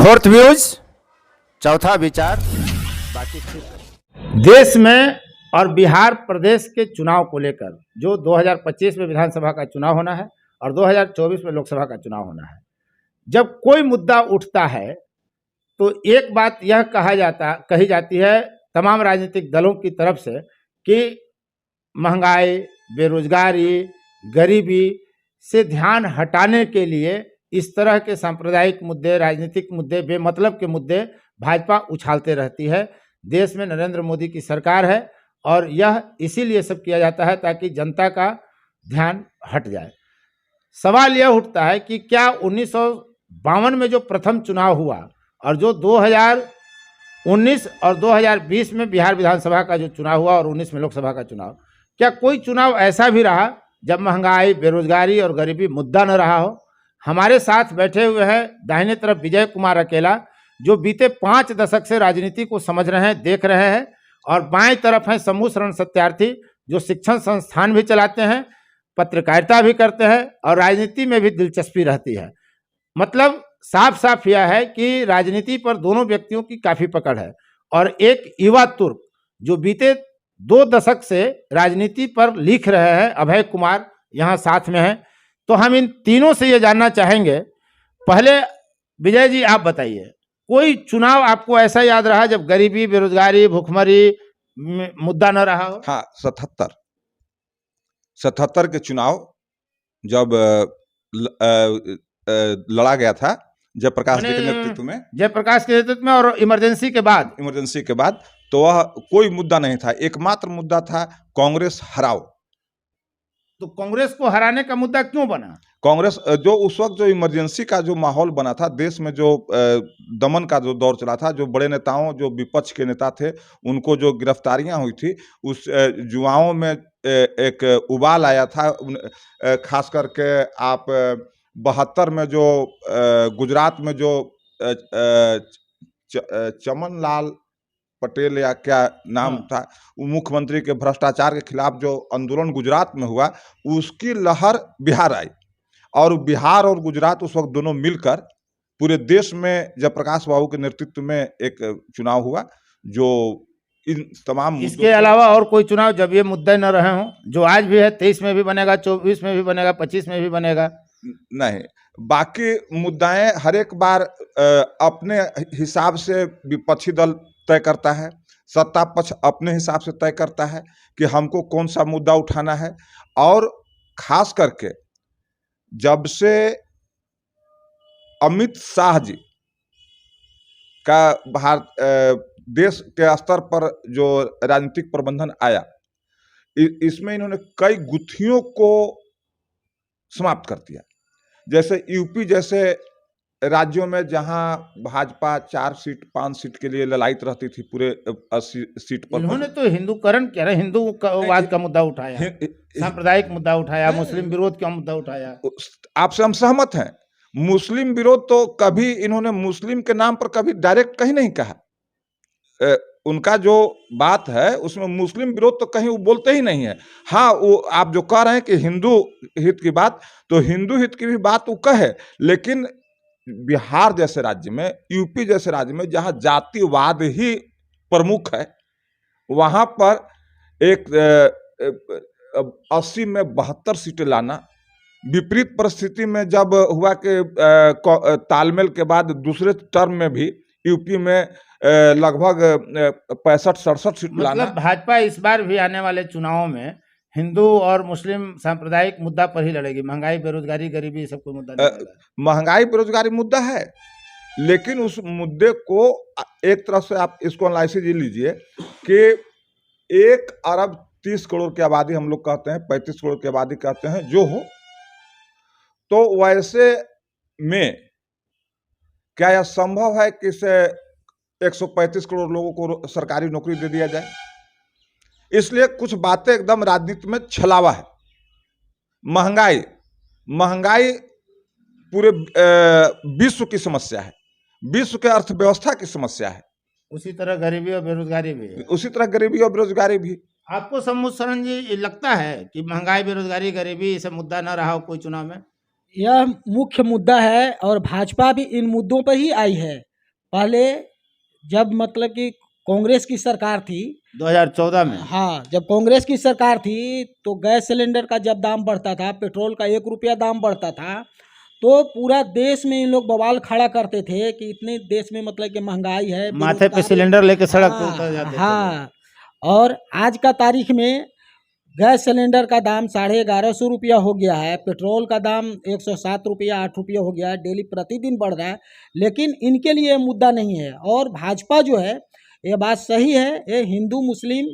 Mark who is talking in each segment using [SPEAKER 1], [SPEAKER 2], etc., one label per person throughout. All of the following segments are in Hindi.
[SPEAKER 1] फोर्थ व्यूज, चौथा विचार। बाकी देश में और बिहार प्रदेश के चुनाव को लेकर जो 2025 में विधानसभा का चुनाव होना है और 2024 में लोकसभा का चुनाव होना है, जब कोई मुद्दा उठता है तो एक बात यह कही जाती है तमाम राजनीतिक दलों की तरफ से कि महंगाई, बेरोजगारी, गरीबी से ध्यान हटाने के लिए इस तरह के सांप्रदायिक मुद्दे, राजनीतिक मुद्दे, बेमतलब के मुद्दे भाजपा उछालते रहती है। देश में नरेंद्र मोदी की सरकार है और यह इसीलिए सब किया जाता है ताकि जनता का ध्यान हट जाए। सवाल यह उठता है कि क्या 1952 में जो प्रथम चुनाव हुआ और जो 2019 और 2020 में बिहार विधानसभा का जो चुनाव हुआ और 19 में लोकसभा का चुनाव, क्या कोई चुनाव ऐसा भी रहा जब महंगाई, बेरोजगारी और गरीबी मुद्दा न रहा हो? हमारे साथ बैठे हुए हैं दाहिने तरफ विजय कुमार अकेला, जो बीते 5 दशक से राजनीति को समझ रहे हैं, देख रहे हैं, और बाएं तरफ हैं समूह शरण सत्यार्थी, जो शिक्षण संस्थान भी चलाते हैं, पत्रकारिता भी करते हैं और राजनीति में भी दिलचस्पी रहती है। मतलब साफ साफ यह है कि राजनीति पर दोनों व्यक्तियों की काफी पकड़ है। और एक युवा तुर्क जो बीते 2 दशक से राजनीति पर लिख रहे हैं, अभय कुमार, यहाँ साथ में हैं। तो हम इन तीनों से ये जानना चाहेंगे। पहले विजय जी आप बताइए, कोई चुनाव आपको ऐसा याद रहा जब गरीबी, बेरोजगारी, भूखमरी मुद्दा न रहा हो?
[SPEAKER 2] हाँ, 77 के चुनाव जब लड़ा गया था जयप्रकाश जी के नेतृत्व में,
[SPEAKER 1] जयप्रकाश के नेतृत्व में, और इमरजेंसी के बाद
[SPEAKER 2] तो वह कोई मुद्दा नहीं था। एकमात्र मुद्दा था कांग्रेस हराओ।
[SPEAKER 1] तो कांग्रेस को हराने का मुद्दा क्यों बना?
[SPEAKER 2] कांग्रेस जो उस वक्त जो इमरजेंसी का जो माहौल बना था, देश में जो दमन का जो दौर चला था, जो बड़े नेताओं, जो विपक्ष के नेता थे, उनको जो गिरफ्तारियां हुई थी, उस युवाओं में एक उबाल आया था। खास करके आप 72 में जो गुजरात में जो चमन लाल पटेल या क्या नाम था, मुख्यमंत्री के भ्रष्टाचार के खिलाफ जो आंदोलन गुजरात में हुआ, उसकी लहर बिहार आई। और बिहार और गुजरात उस वक्त दोनों मिलकर पूरे देश में जयप्रकाश बाबू के नेतृत्व में एक चुनाव हुआ, जो इन तमाम
[SPEAKER 1] इसके अलावा और कोई चुनाव जब ये मुद्दे न रहे हों, जो आज भी है, 23 में भी बनेगा, 24 में भी बनेगा, 25 में भी बनेगा?
[SPEAKER 2] नहीं, बाकी मुद्दाएं हर एक बार अपने हिसाब से विपक्षी दल तय करता है, सत्ता पक्ष अपने हिसाब से तय करता है कि हमको कौन सा मुद्दा उठाना है। और खास करके जब से अमित शाह जी का देश के स्तर पर जो राजनीतिक प्रबंधन आया, इसमें इन्होंने कई गुत्थियों को समाप्त कर दिया। जैसे यूपी जैसे राज्यों में जहां भाजपा 4 सीट 5 सीट के लिए ललायित रहती थी, पूरे 80 सीट पर
[SPEAKER 1] इन्होंने तो हिंदूकरण क्या, हिंदूवाद का मुद्दा उठाया, सांप्रदायिक मुद्दा उठाया, मुस्लिम विरोध का मुद्दा उठाया।
[SPEAKER 2] आपसे हम सहमत हैं। मुस्लिम विरोध तो कभी इन्होंने मुस्लिम के नाम पर कभी डायरेक्ट कहीं नहीं कहा। उनका जो बात है उसमें मुस्लिम विरोध तो कहीं वो बोलते ही नहीं है। हाँ, वो आप जो कह रहे हैं कि हिंदू हित की बात, तो हिंदू हित की भी बात वो कहे, लेकिन बिहार जैसे राज्य में, यूपी जैसे राज्य में, जहां जातिवाद ही प्रमुख है, वहां पर एक 80 में 72 सीटें लाना, विपरीत परिस्थिति में जब हुआ कि तालमेल के बाद दूसरे टर्म में भी यूपी में लगभग 65-67 सीट लाना।
[SPEAKER 1] मतलब भाजपा इस बार भी आने वाले चुनावों में हिंदू और मुस्लिम सांप्रदायिक मुद्दा पर ही लड़ेगी? महंगाई, बेरोजगारी, गरीबी सब कोई मुद्दा नहीं?
[SPEAKER 2] महंगाई, बेरोजगारी मुद्दा है, लेकिन उस मुद्दे को एक तरह से आप इसको एनालिसिस लीजिए कि 1 अरब 30 करोड़ की आबादी हम लोग कहते हैं, 35 करोड़ की आबादी कहते हैं, जो हो, तो वैसे में क्या यह संभव है कि इसे 135 करोड़ लोगों को सरकारी नौकरी दे दिया जाए? इसलिए कुछ बातें एकदम राजनीति में छलावा है। महंगाई पूरे विश्व की समस्या है, विश्व के अर्थव्यवस्था की समस्या है।
[SPEAKER 1] उसी तरह गरीबी और बेरोजगारी भी है।
[SPEAKER 2] उसी तरह गरीबी और बेरोजगारी भी।
[SPEAKER 1] आपको समूह शरण जी लगता है कि महंगाई, बेरोजगारी, गरीबी इसे मुद्दा न रहा हो कोई चुनाव में?
[SPEAKER 3] यह मुख्य मुद्दा है और भाजपा भी इन मुद्दों पर ही आई है। पहले जब मतलब कि कांग्रेस की सरकार थी,
[SPEAKER 1] 2014 में
[SPEAKER 3] हाँ, जब कांग्रेस की सरकार थी तो गैस सिलेंडर का जब दाम बढ़ता था, पेट्रोल का 1 रुपया दाम बढ़ता था, तो पूरा देश में इन लोग बवाल खड़ा करते थे कि इतने देश में मतलब कि महंगाई है,
[SPEAKER 1] माथे पे
[SPEAKER 3] बेरोजगारी।
[SPEAKER 1] सिलेंडर लेके सड़क पे
[SPEAKER 3] हाँ,
[SPEAKER 1] उतर जाते थे लोग।
[SPEAKER 3] हाँ। और आज का तारीख में गैस सिलेंडर का दाम 1150 रुपया हो गया है, पेट्रोल का दाम 107 रुपया 8 रुपया हो गया है, डेली प्रतिदिन बढ़ रहा है, लेकिन इनके लिए ये मुद्दा नहीं है। और भाजपा जो है, ये बात सही है, ये हिंदू मुस्लिम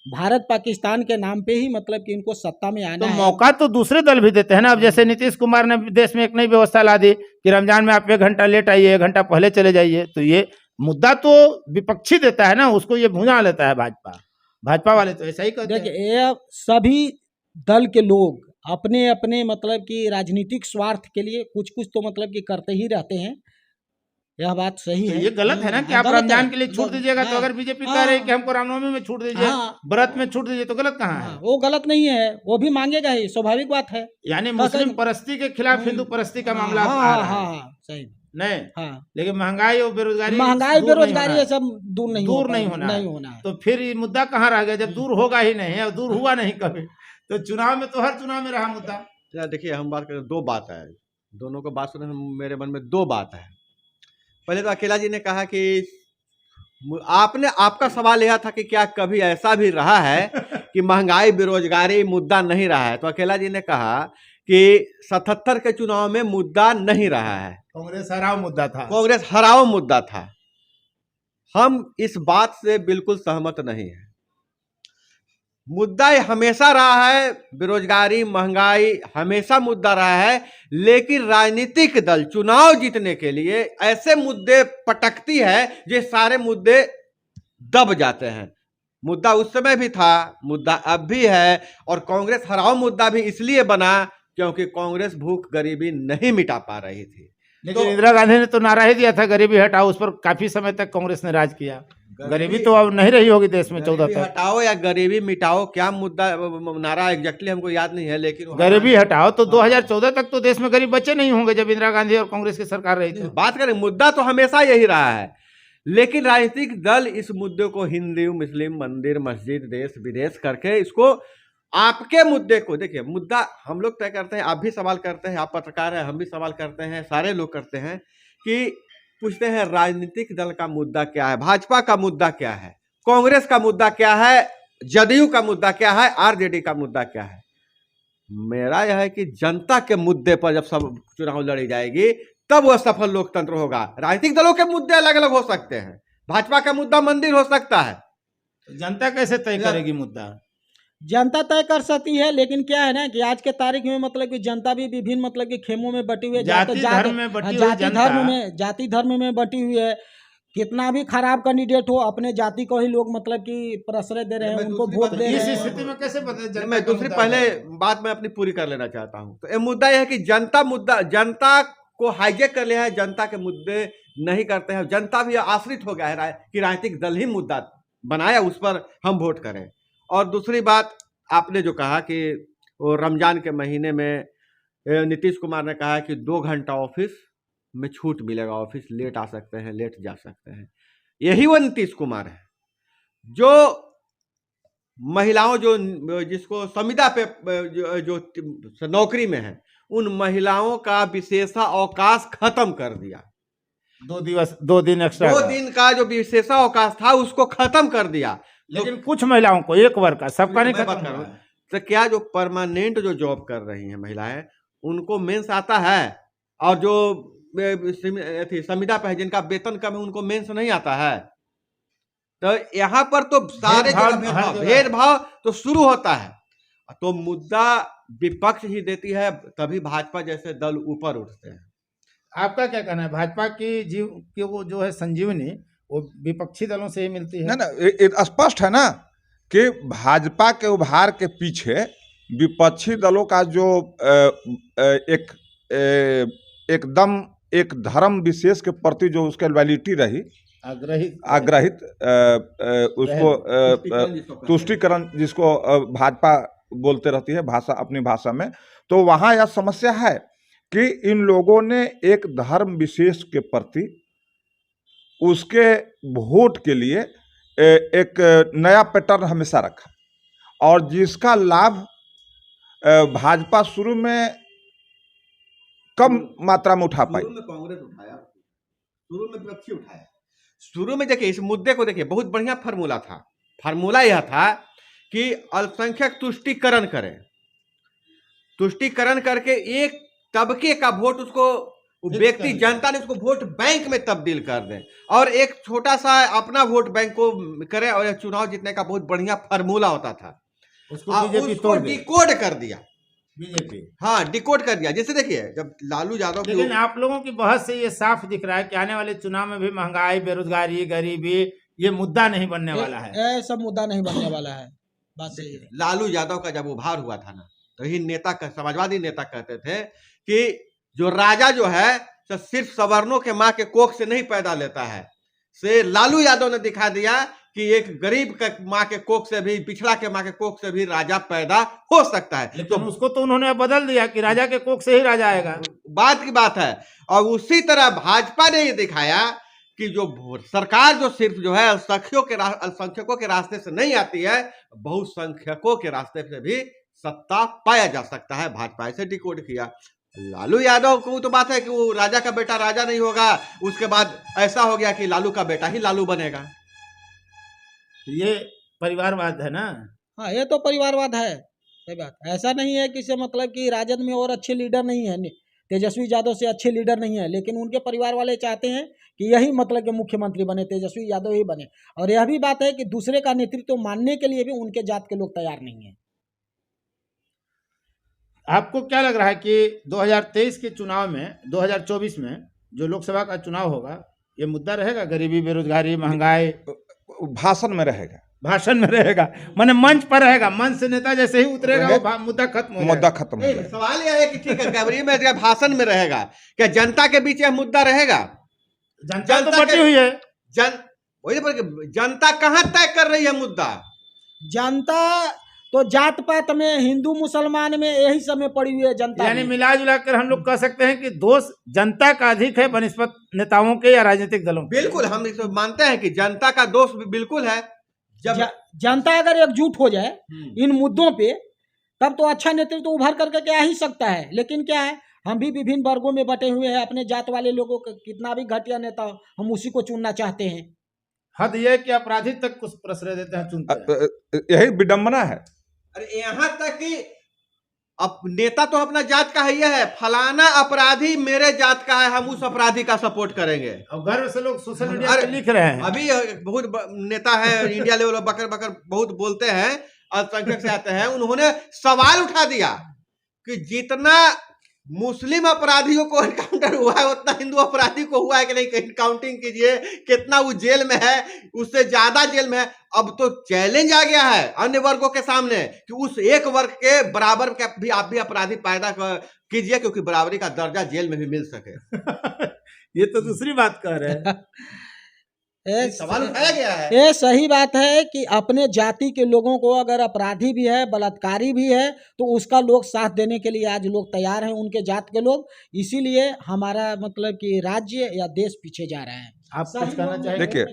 [SPEAKER 3] भारत पाकिस्तान के नाम पे ही मतलब कि इनको सत्ता में आना
[SPEAKER 1] तो
[SPEAKER 3] है।
[SPEAKER 1] मौका तो दूसरे दल भी देते हैं ना। अब जैसे नीतीश कुमार ने देश में एक नई व्यवस्था ला दी कि रमजान में आप 1 घंटा लेट आइए, 1 घंटा पहले चले जाइए, तो ये मुद्दा तो विपक्षी देता है ना, उसको ये भुना लेता है भाजपा वाले तो ऐसा ही कहते हैं।
[SPEAKER 3] देखिए, ये सभी दल के लोग अपने अपने मतलब कि राजनीतिक स्वार्थ के लिए कुछ कुछ तो मतलब कि करते ही रहते हैं, यह बात सही
[SPEAKER 1] तो
[SPEAKER 3] है।
[SPEAKER 1] ये गलत है ना कि आप
[SPEAKER 3] गलत है।
[SPEAKER 1] रमजान के लिए छूट दीजिएगा, तो
[SPEAKER 3] हाँ,
[SPEAKER 1] अगर बीजेपी कह रही है कि
[SPEAKER 3] हाँ,
[SPEAKER 1] हमको रामनवमी में छूट दीजिए,
[SPEAKER 3] हाँ,
[SPEAKER 1] व्रत में छूट दीजिए, तो गलत कहाँ
[SPEAKER 3] हाँ,
[SPEAKER 1] है?
[SPEAKER 3] वो गलत नहीं है, वो भी मांगेगा ही, स्वाभाविक बात है।
[SPEAKER 1] यानी
[SPEAKER 3] कहता
[SPEAKER 1] मुस्लिम
[SPEAKER 3] है-
[SPEAKER 1] परस्ती के खिलाफ हिंदू परस्ती का
[SPEAKER 3] हाँ,
[SPEAKER 1] मामला
[SPEAKER 3] हाँ,
[SPEAKER 1] आ
[SPEAKER 3] हाँ,
[SPEAKER 1] रहा है।
[SPEAKER 3] हाँ, हाँ, सही।
[SPEAKER 1] नहीं,
[SPEAKER 3] हाँ,
[SPEAKER 1] लेकिन महंगाई और बेरोजगारी
[SPEAKER 3] महंगाई
[SPEAKER 1] दूर नहीं
[SPEAKER 3] बेरोजगारी
[SPEAKER 1] होना
[SPEAKER 3] ये
[SPEAKER 1] है।
[SPEAKER 3] सब दूर नहीं
[SPEAKER 1] दूर
[SPEAKER 3] होगा,
[SPEAKER 1] नहीं होना
[SPEAKER 3] नहीं
[SPEAKER 1] है।
[SPEAKER 3] होना है।
[SPEAKER 1] तो फिर ये मुद्दा कहाँ रह गया जब दूर होगा ही नहीं, और दूर हुआ नहीं कभी। तो चुनाव में तो हर चुनाव में रहा मुद्दा।
[SPEAKER 4] यार देखिए, हम बात करें, दो बात है, दोनों को बात सुने, मेरे मन में दो बात है। पहले तो अकेला जी ने कहा कि आपका सवाल यह था कि क्या कभी ऐसा भी रहा है कि महंगाई बेरोजगारी मुद्दा नहीं रहा है, तो अकेला जी ने कहा कि 77 के चुनाव में मुद्दा नहीं रहा है,
[SPEAKER 1] कांग्रेस हराव मुद्दा था।
[SPEAKER 4] कांग्रेस हराओ मुद्दा था। हम इस बात से बिल्कुल सहमत नहीं है। मुद्दा हमेशा रहा है, बेरोजगारी महंगाई हमेशा मुद्दा रहा है, लेकिन राजनीतिक दल चुनाव जीतने के लिए ऐसे मुद्दे पटकती है जो सारे मुद्दे दब जाते हैं। मुद्दा उस समय भी था, मुद्दा अब भी है, और कांग्रेस हराओ मुद्दा भी इसलिए बना क्योंकि कांग्रेस भूख गरीबी नहीं मिटा पा रही थी।
[SPEAKER 1] लेकिन इंदिरा गांधी ने तो नारा ही दिया था गरीबी हटाओ, उस पर काफी समय तक कांग्रेस ने राज किया। गरीबी तो अब नहीं रही होगी देश में 14
[SPEAKER 4] गरीबी
[SPEAKER 1] तक।
[SPEAKER 4] हटाओ या गरीबी मिटाओ, क्या मुद्दा नारा एग्जैक्टली हमको याद नहीं है, लेकिन
[SPEAKER 1] गरीबी हटाओ तो 2014 तक तो देश में गरीब बच्चे नहीं होंगे जब इंदिरा गांधी और कांग्रेस की सरकार रही थी।
[SPEAKER 4] बात करें, मुद्दा तो हमेशा यही रहा है, लेकिन राजनीतिक दल इस मुद्दे को हिंदू मुस्लिम मंदिर मस्जिद देश विदेश करके इसको आपके मुद्दे को, देखिए मुद्दा हम लोग तय करते हैं, आप भी सवाल करते हैं, आप पत्रकार हैं, हम भी सवाल करते हैं, सारे लोग करते हैं कि पूछते हैं राजनीतिक दल का मुद्दा क्या है, भाजपा का मुद्दा क्या है, कांग्रेस का मुद्दा क्या है, जदयू का मुद्दा क्या है, आरजेडी का मुद्दा क्या है। मेरा यह है कि जनता के मुद्दे पर जब सब चुनाव लड़ी जाएगी तब वह सफल लोकतंत्र होगा। राजनीतिक दलों के मुद्दे अलग अलग हो सकते हैं, भाजपा का मुद्दा मंदिर हो सकता है,
[SPEAKER 1] जनता कैसे तय करेगी मुद्दा?
[SPEAKER 3] जनता तय कर सकती है, लेकिन क्या है ना कि आज के तारीख में मतलब कि जनता भी विभिन्न मतलब कि खेमों में बटी हुई है,
[SPEAKER 1] जाति धर्म में बटी हुई जनता।
[SPEAKER 3] जाति धर्म में बटी हुई है। कितना भी खराब कैंडिडेट हो, अपने जाति को ही लोग मतलब कि प्रश्रय दे रहे हैं, उनको वोट दे
[SPEAKER 1] इस
[SPEAKER 3] रहे हैं।
[SPEAKER 1] स्थिति में कैसे पता?
[SPEAKER 4] मैं दूसरी पहले बात मैं अपनी पूरी कर लेना चाहता हूं। तो ये मुद्दा यह है कि जनता को हाईजेक कर लिया है, जनता के मुद्दे नहीं करते हैं, जनता भी आश्रित हो गया है कि राजनीतिक दल ही मुद्दा बनाया, उस पर हम वोट करें। और दूसरी बात आपने जो कहा कि वो रमजान के महीने में नीतीश कुमार ने कहा कि 2 घंटा ऑफिस में छूट मिलेगा, ऑफिस लेट आ सकते हैं, लेट जा सकते हैं। यही वो नीतीश कुमार है जो महिलाओं जिसको संविदा पे जो नौकरी में है, उन महिलाओं का विशेषा अवकाश खत्म कर दिया।
[SPEAKER 1] 2 दिन एक्स्ट्रा
[SPEAKER 4] 2 दिन का जो विशेषा अवकाश था उसको खत्म कर दिया।
[SPEAKER 1] लेकिन कुछ महिलाओं को, एक वर्ग का, सबका नहीं
[SPEAKER 4] मैं
[SPEAKER 1] खत्म
[SPEAKER 4] बात कर रहा
[SPEAKER 1] हुआ
[SPEAKER 4] हूं,
[SPEAKER 1] है।
[SPEAKER 4] तो क्या जो परमानेंट जो जॉब कर रही हैं महिलाएं, उनको मेंस आता है, और जो संविदा पे है जिनका वेतन कम है उनको मेंस नहीं आता है। तो यहाँ पर तो सारे भेदभाव तो शुरू होता है। तो मुद्दा विपक्ष ही देती है, तभी भाजपा जैसे दल ऊपर उठते हैं।
[SPEAKER 1] आपका क्या कहना है? भाजपा की वो जो है संजीवनी, वो विपक्षी दलों से ही मिलती है?
[SPEAKER 2] ना ये स्पष्ट है ना कि भाजपा के उभार के पीछे विपक्षी दलों का जो एकदम एक धर्म विशेष के प्रति जो उसके लॉयल्टी रही, आग्रहित उसको तुष्टिकरण जिसको भाजपा बोलते रहती है भाषा, अपनी भाषा में, तो वहाँ यह समस्या है कि इन लोगों ने एक धर्म विशेष के प्रति उसके वोट के लिए एक नया पैटर्न हमेशा रखा, और जिसका लाभ भाजपा शुरू में कम मात्रा में उठा पाई।
[SPEAKER 4] शुरू में कांग्रेस उठाया, शुरू में विपक्षी उठाया। शुरू में देखिए इस मुद्दे को देखिए, बहुत बढ़िया फार्मूला था। फार्मूला यह था कि अल्पसंख्यक तुष्टीकरण करें, तुष्टीकरण करके एक तबके का वोट उसको व्यक्ति जनता ने उसको वोट बैंक में तब्दील कर दें, और एक छोटा सा अपना वोट बैंक को करे, और यह चुनाव जीतने का बहुत बढ़िया फार्मूला होता था। उसको डिकोड कर दिया
[SPEAKER 1] बीजेपी।
[SPEAKER 4] हाँ, डिकोड कर दिया। जैसे देखिए जब लालू यादव,
[SPEAKER 1] लेकिन आप लोगों की बहस से ये साफ दिख रहा है कि आने वाले चुनाव में भी महंगाई, बेरोजगारी, गरीबी ये मुद्दा नहीं बनने वाला है।
[SPEAKER 3] ऐसा मुद्दा नहीं बनने वाला है। बात सही है।
[SPEAKER 4] लालू यादव का जब उभार हुआ था ना, तो ही नेता, समाजवादी नेता कहते थे कि जो राजा जो है तो सिर्फ सवर्णों के माँ के कोख से नहीं पैदा लेता है। से लालू यादव ने दिखा दिया कि एक गरीब के माँ के कोख से भी, पिछड़ा के माँ के कोख से भी राजा पैदा हो सकता है।
[SPEAKER 1] लेकिन तो उसको तो उन्होंने बदल दिया कि राजा के कोख से ही राजा आएगा।
[SPEAKER 4] बात की बात है। और उसी तरह भाजपा ने ये दिखाया कि जो सरकार जो सिर्फ जो है अल्पसंख्यकों के रास्ते से नहीं आती है, बहुसंख्यकों के रास्ते से भी सत्ता पाया जा सकता है। भाजपा ऐसे डिकोड किया। लालू यादव को तो बात है कि वो राजा का बेटा राजा नहीं होगा, उसके बाद ऐसा हो गया कि लालू का बेटा ही लालू बनेगा।
[SPEAKER 1] ये परिवारवाद है ना।
[SPEAKER 3] हाँ, ये तो परिवारवाद है। सही बात। ऐसा नहीं है कि इससे मतलब कि राजद में और अच्छे लीडर नहीं है, तेजस्वी यादव से अच्छे लीडर नहीं है, लेकिन उनके परिवार वाले चाहते हैं कि यही मतलब कि मुख्यमंत्री बने, तेजस्वी यादव ही बने। और यह भी बात है कि दूसरे का नेतृत्व मानने के लिए भी उनके जात के लोग तैयार नहीं है।
[SPEAKER 1] आपको क्या लग रहा है कि 2023 के चुनाव में, 2024 में जो लोकसभा का चुनाव होगा, ये मुद्दा रहेगा गरीबी, बेरोजगारी, महंगाई?
[SPEAKER 2] भाषण में रहेगा,
[SPEAKER 1] भाषण में रहेगा, माने मंच पर रहेगा। मंच से नेता जैसे ही उतरेगा वो मुद्दा खत्म हो
[SPEAKER 2] मुद्दा खत्म हो जाएगा।
[SPEAKER 4] सवाल यह है कि ठीक है, गैबरी में भाषण में रहेगा, क्या जनता के बीच यह मुद्दा रहेगा?
[SPEAKER 1] जनता तो बटी हुई है।
[SPEAKER 4] वही पर जनता कहाँ तय कर रही है मुद्दा?
[SPEAKER 3] जनता तो जात पात में, हिंदू मुसलमान में यही सब में पड़ी हुई है जनता।
[SPEAKER 1] यानी मिला जुला कर हम लोग कह सकते हैं कि दोष जनता का अधिक है बनिस्बत नेताओं के या राजनीतिक दलों के।
[SPEAKER 4] बिल्कुल, हम इसे मानते हैं कि जनता का दोष भी बिल्कुल है। जब
[SPEAKER 3] जनता अगर एकजुट हो जाए इन मुद्दों पे, तब तो अच्छा नेतृत्व उभर करके क्या ही सकता है। लेकिन क्या है, हम भी विभिन्न वर्गों में बटे हुए हैं। अपने जात वाले लोगों को कितना भी घटिया नेता हो, हम उसी को चुनना चाहते हैं।
[SPEAKER 1] हद यह कि अपराधी तक कुछ प्रश्रय देते हैं, चुनते हैं।
[SPEAKER 2] यही विडंबना है।
[SPEAKER 4] अरे यहाँ तक कि अब नेता तो अपना जात का ही है, फलाना अपराधी मेरे जात का है, हम उस अपराधी का सपोर्ट करेंगे।
[SPEAKER 1] और गर्व से लोग सोशल मीडिया पे लिख रहे हैं।
[SPEAKER 4] अभी बहुत नेता है इंडिया लेवल पर, बकर बकर बहुत बोलते हैं, अल्पसंख्यक से आते हैं, उन्होंने सवाल उठा दिया कि जितना मुस्लिम अपराधियों को एनकाउंटर हुआ है उतना हिंदू अपराधी को हुआ है कि नहीं? कहीं काउंटिंग कीजिए कितना वो जेल में है, उससे ज्यादा जेल में है। अब तो चैलेंज आ गया है अन्य वर्गों के सामने कि उस एक वर्ग के बराबर के भी आप भी अपराधी पैदा कीजिए, क्योंकि बराबरी का दर्जा जेल में भी मिल सके।
[SPEAKER 1] ये तो दूसरी बात कह रहे हैं।
[SPEAKER 4] सवाल उठाया गया है।
[SPEAKER 3] ये सही बात है कि अपने जाति के लोगों को अगर अपराधी भी है, बलात्कारी भी है, तो उसका लोग साथ देने के लिए आज लोग तैयार हैं, उनके जात के लोग। इसीलिए हमारा मतलब कि राज्य या देश पीछे जा रहा है।
[SPEAKER 1] आप कुछ कहना चाहेंगे?
[SPEAKER 2] देखिए,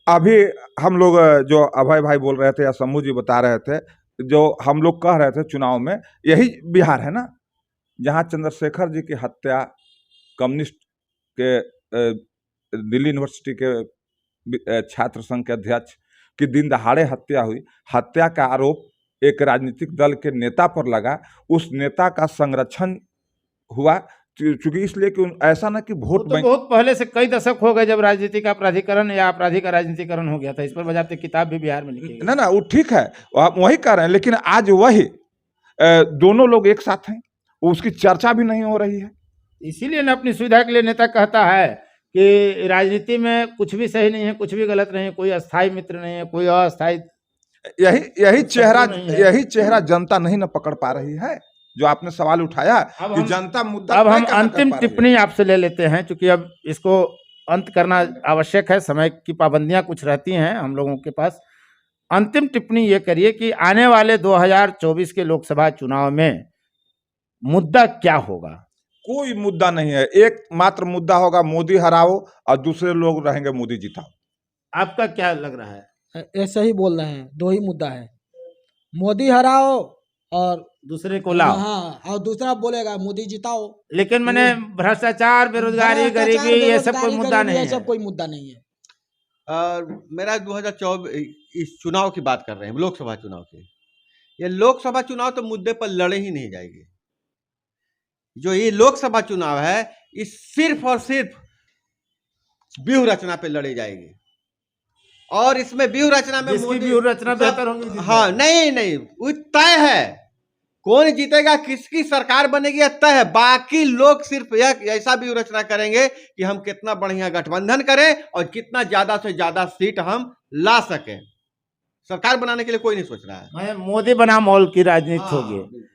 [SPEAKER 2] अभी हम लोग जो अभय भाई बोल रहे थे या शंभू जी बता रहे थे, जो हम लोग कह रहे थे चुनाव में, यही बिहार है ना, जहाँ चंद्रशेखर जी की हत्या कम्युनिस्ट के दिल्ली यूनिवर्सिटी के छात्र संघ के अध्यक्ष की दिन दहाड़े हत्या हुई। हत्या का आरोप एक राजनीतिक दल के नेता पर लगा, उस नेता का संरक्षण हुआ, चूंकि इसलिए कि ऐसा ना कि वोट बैंक।
[SPEAKER 1] बहुत पहले से कई दशक हो गए जब राजनीति का प्राधिकरण या अपराधी का राजनीतिकरण हो गया था। इस पर बजाते किताब भी बिहार में लिखी
[SPEAKER 2] ना वो ठीक है, आप वही कह रहे हैं, लेकिन आज वही दोनों लोग एक साथ हैं, उसकी चर्चा भी नहीं हो रही है।
[SPEAKER 1] इसीलिए ना अपनी सुविधा के लिए नेता कहता है कि राजनीति में कुछ भी सही नहीं है, कुछ भी गलत नहीं है, कोई अस्थाई मित्र नहीं है, कोई अस्थाई।
[SPEAKER 2] यही चेहरा जनता नहीं न पकड़ पा रही है, जो आपने सवाल उठाया कि जनता मुद्दा।
[SPEAKER 1] अब हम अंतिम टिप्पणी आपसे ले लेते हैं, क्योंकि अब इसको अंत करना आवश्यक है, समय की पाबंदियां कुछ रहती हैं हम लोगों के पास। अंतिम टिप्पणी ये करिए कि आने वाले 2024 के लोकसभा चुनाव में मुद्दा क्या होगा?
[SPEAKER 2] कोई मुद्दा नहीं है। एक मात्र मुद्दा होगा, मोदी हराओ, और दूसरे लोग रहेंगे मोदी जिताओ।
[SPEAKER 1] आपका क्या लग रहा है?
[SPEAKER 3] ऐसा ही बोल रहे हैं, दो ही मुद्दा है, मोदी हराओ और
[SPEAKER 1] दूसरे को लाओ।
[SPEAKER 3] हाँ, और दूसरा बोलेगा मोदी जिताओ।
[SPEAKER 1] लेकिन मैंने भ्रष्टाचार, बेरोजगारी, गरीबी, ये सब कोई मुद्दा नहीं
[SPEAKER 3] ये
[SPEAKER 1] है।
[SPEAKER 3] सब कोई मुद्दा नहीं है।
[SPEAKER 4] मेरा 2024 इस चुनाव की बात कर रहे हैं, लोकसभा चुनाव की। ये लोकसभा चुनाव तो मुद्दे पर लड़े ही नहीं जाएंगे। जो ये लोकसभा चुनाव है, इस सिर्फ और सिर्फ व्यूह रचना पे लड़ी जाएगी, और इसमें व्यूह रचना में
[SPEAKER 1] जिसकी व्यूह रचना बेहतर होगी।
[SPEAKER 4] हाँ, नहीं वो तय है, कौन जीतेगा, किसकी सरकार बनेगी, यह तय है। बाकी लोग सिर्फ यह ऐसा व्यूह रचना करेंगे कि हम कितना बढ़िया गठबंधन करें और कितना ज्यादा से ज्यादा सीट हम ला सकें। सरकार बनाने के लिए कोई नहीं सोच रहा है।
[SPEAKER 1] मैं मोदी बना मॉल की राजनीति होगी।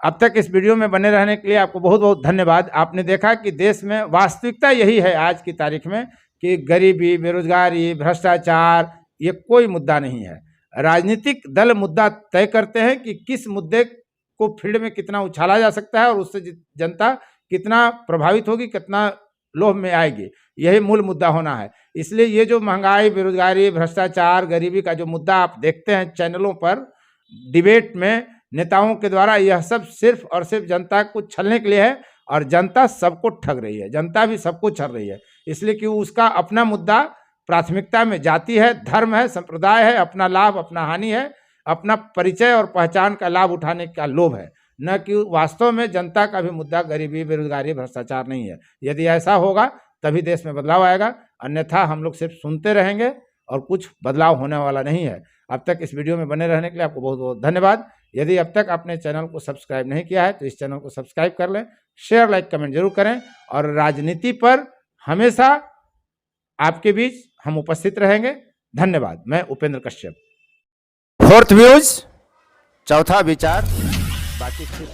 [SPEAKER 1] अब तक इस वीडियो में बने रहने के लिए आपको बहुत बहुत धन्यवाद। आपने देखा कि देश में वास्तविकता यही है आज की तारीख में कि गरीबी, बेरोजगारी, भ्रष्टाचार ये कोई मुद्दा नहीं है। राजनीतिक दल मुद्दा तय करते हैं कि किस मुद्दे को फील्ड में कितना उछाला जा सकता है और उससे जनता कितना प्रभावित होगी, कितना लोभ में आएगी, यही मूल मुद्दा होना है। इसलिए ये जो महंगाई, बेरोजगारी, भ्रष्टाचार, गरीबी का जो मुद्दा आप देखते हैं चैनलों पर डिबेट में नेताओं के द्वारा, यह सब सिर्फ और सिर्फ जनता को छलने के लिए है, और जनता सबको ठग रही है, जनता भी सबको छल रही है। इसलिए कि उसका अपना मुद्दा प्राथमिकता में जाति है, धर्म है, संप्रदाय है, अपना लाभ, अपना हानि है, अपना परिचय और पहचान का लाभ उठाने का लोभ है, न कि वास्तव में जनता का भी मुद्दा गरीबी, बेरोजगारी, भ्रष्टाचार नहीं है। यदि ऐसा होगा तभी देश में बदलाव आएगा, अन्यथा हम लोग सिर्फ सुनते रहेंगे और कुछ बदलाव होने वाला नहीं है। अब तक इस वीडियो में बने रहने के लिए आपको बहुत बहुत धन्यवाद। यदि अब तक आपने चैनल को सब्सक्राइब नहीं किया है तो इस चैनल को सब्सक्राइब कर लें, शेयर, लाइक, कमेंट जरूर करें, और राजनीति पर हमेशा आपके बीच हम उपस्थित रहेंगे। धन्यवाद। मैं उपेंद्र कश्यप। फोर्थ व्यूज, चौथा विचार, बाकी फिर